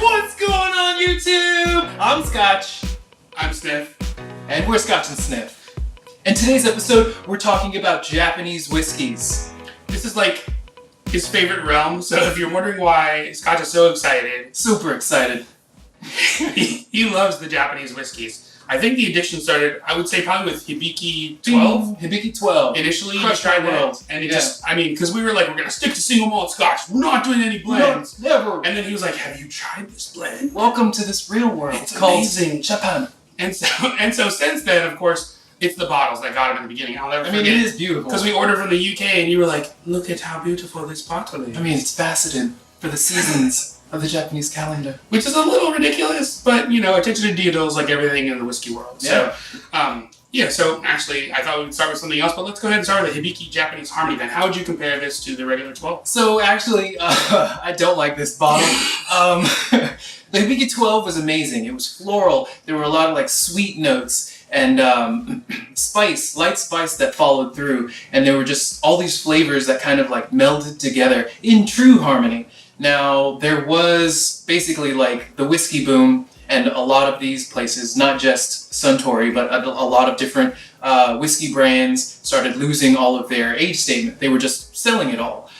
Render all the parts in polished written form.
What's going on, YouTube? I'm Scotch. I'm Sniff. And we're ScotchNSniff. In today's episode, we're talking about Japanese whiskeys. This is like his favorite realm, so if you're wondering why Scotch is so excited, Super excited. he loves the Japanese whiskeys. I think the addiction started, I would say, probably with Hibiki 12. Hibiki 12. Initially, we Crushed tried the world. that, and it just, I mean, because we were like, we're going to stick to single malt Scotch. We're not doing any blends. Never. And then he was like, have you tried this blend? Welcome to this real world. It's amazing. Called Japan. And so since then, of course, it's the bottles that got him in the beginning. I'll never forget. I mean, it is beautiful. Because we ordered from the UK, and you were like, look at how beautiful this bottle is. I mean, it's faceted for the seasons of the Japanese calendar. Which is a little ridiculous, but, you know, attention to detail is like everything in the whiskey world. Yeah. So actually, I thought we would start with something else, but let's go ahead and start with the Hibiki Japanese Harmony then. How would you compare this to the regular 12? So actually, I don't like this bottle. The Hibiki 12 was amazing. It was floral. There were a lot of like sweet notes and spice, light spice that followed through. And there were just all these flavors that kind of like melded together in true harmony. Now, there was basically like the whiskey boom, and a lot of these places, not just Suntory, but a lot of different whiskey brands started losing all of their age statement. They were just selling it all.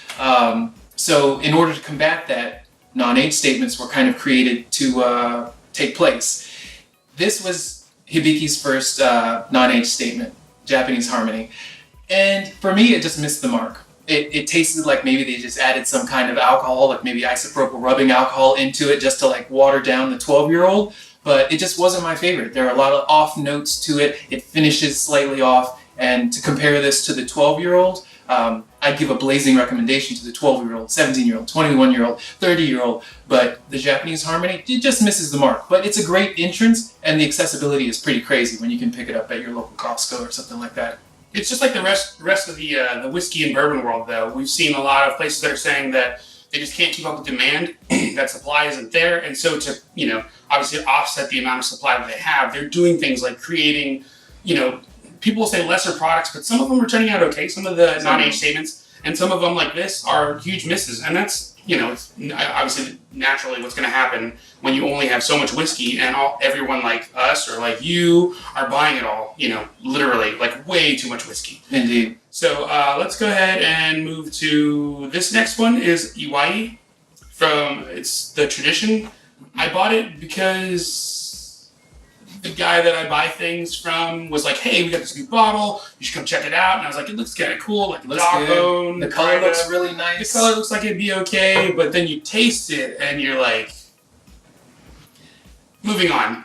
So in order to combat that, non-age statements were kind of created to take place. This was Hibiki's first non-age statement, Japanese Harmony. And for me, it just missed the mark. It tasted like maybe they just added some kind of alcohol, like maybe isopropyl rubbing alcohol into it just to like water down the 12-year-old, but it just wasn't my favorite. There are a lot of off notes to it. It finishes slightly off, and to compare this to the 12-year-old, I'd give a blazing recommendation to the 12-year-old, 17-year-old, 21-year-old, 30-year-old, but the Japanese Harmony, it just misses the mark. But it's a great entrance, and the accessibility is pretty crazy when you can pick it up at your local Costco or something like that. It's just like the rest of the whiskey and bourbon world, though. We've seen a lot of places that are saying that they just can't keep up with demand, that supply isn't there, and so to, you know, obviously offset the amount of supply that they have, they're doing things like creating, you know, people will say lesser products, but some of them are turning out okay, some of the non-age statements, and some of them like this are huge misses, and that's, you know, it's obviously naturally what's going to happen when you only have so much whiskey and everyone like us or like you are buying it all, you know, literally like way too much whiskey. Indeed. So let's go ahead and move to this next one is Iwai it's the Tradition. I bought it because the guy that I buy things from was like, hey, we got this new bottle, you should come check it out. And I was like, it looks kind of cool, like dog bone. The color looks really nice. The color looks like it'd be okay, but then you taste it and you're like, moving on.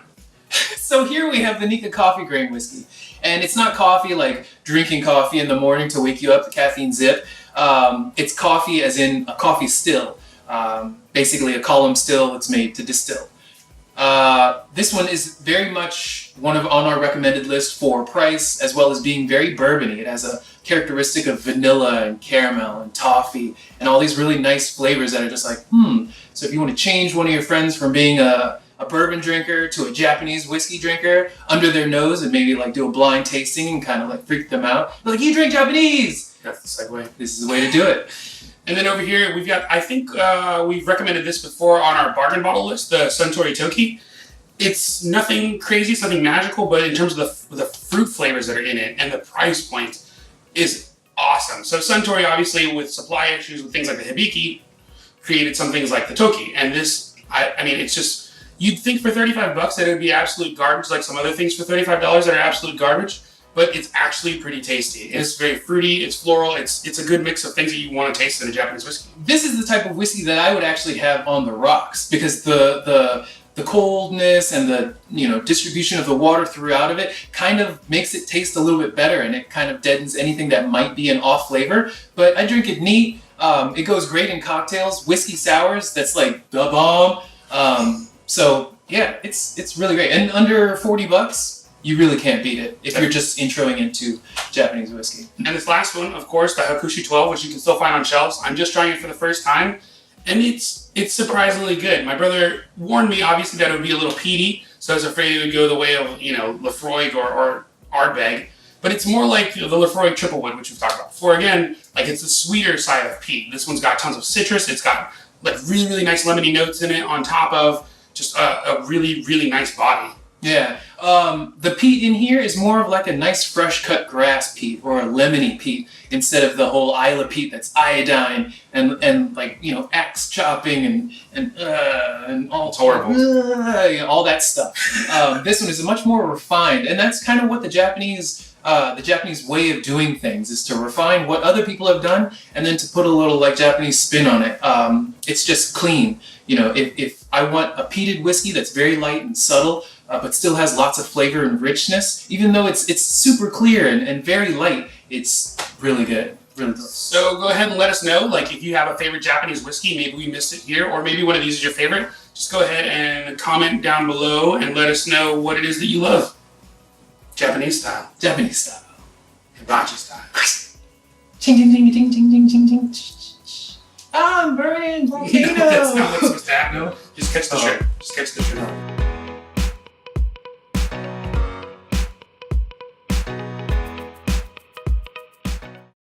So here we have the Nikka Coffey Grain whiskey. And it's not coffee like drinking coffee in the morning to wake you up, the caffeine zip. It's coffee as in a coffee still. Basically a column still that's made to distill. This one is very much on our recommended list for price, as well as being very bourbony. It has a characteristic of vanilla and caramel and toffee and all these really nice flavors that are just like, So if you want to change one of your friends from being a bourbon drinker to a Japanese whiskey drinker under their nose and maybe like do a blind tasting and kind of like freak them out, you're like, you drink Japanese! That's the segue. This is the way to do it. And then over here, we've got, I think we've recommended this before on our bargain bottle list, the Suntory Toki. It's nothing crazy, it's nothing magical, but in terms of the fruit flavors that are in it and the price point is awesome. So Suntory, obviously, with supply issues with things like the Hibiki, created some things like the Toki. And this, I mean, it's just, you'd think for $35 that it would be absolute garbage, like some other things for $35 that are absolute garbage. But it's actually pretty tasty. It's very fruity, it's floral, it's a good mix of things that you want to taste in a Japanese whiskey. This is the type of whiskey that I would actually have on the rocks because the coldness and the distribution of the water throughout of it kind of makes it taste a little bit better, and it kind of deadens anything that might be an off flavor. But I drink it neat. It goes great in cocktails, whiskey sours. That's like the bomb. So yeah, it's really great, and under $40. You really can't beat it if you're just introing into Japanese whiskey. And this last one, of course, the Hakushu 12, which you can still find on shelves. I'm just trying it for the first time, and it's surprisingly good. My brother warned me, obviously, that it would be a little peaty, so I was afraid it would go the way of, Lafroig or Ardbeg. But it's more like the Lafroig Triple Wood, which we've talked about before. Again, like it's the sweeter side of peat. This one's got tons of citrus. It's got like really, really nice lemony notes in it on top of just a really, really nice body. Yeah. The peat in here is more of like a nice fresh cut grass peat or a lemony peat instead of the whole Isla peat that's iodine and like, you know, axe chopping and all horrible. You know, all that stuff. This one is much more refined, and that's kind of what the Japanese way of doing things is, to refine what other people have done and then to put a little like Japanese spin on it. It's just clean. You know, if I want a peated whiskey that's very light and subtle, but still has lots of flavor and richness, even though it's super clear and very light, it's really good. Really good. So go ahead and let us know, like, if you have a favorite Japanese whiskey, maybe we missed it here, or maybe one of these is your favorite. Just go ahead and comment down below and let us know what it is that you love. Japanese style. Japanese style. Hibachi style. Ching ching ching ching ching ching ching. I'm burning volcano. That's not what's supposed to happen. No? Just catch the shrimp. Just catch the shrimp.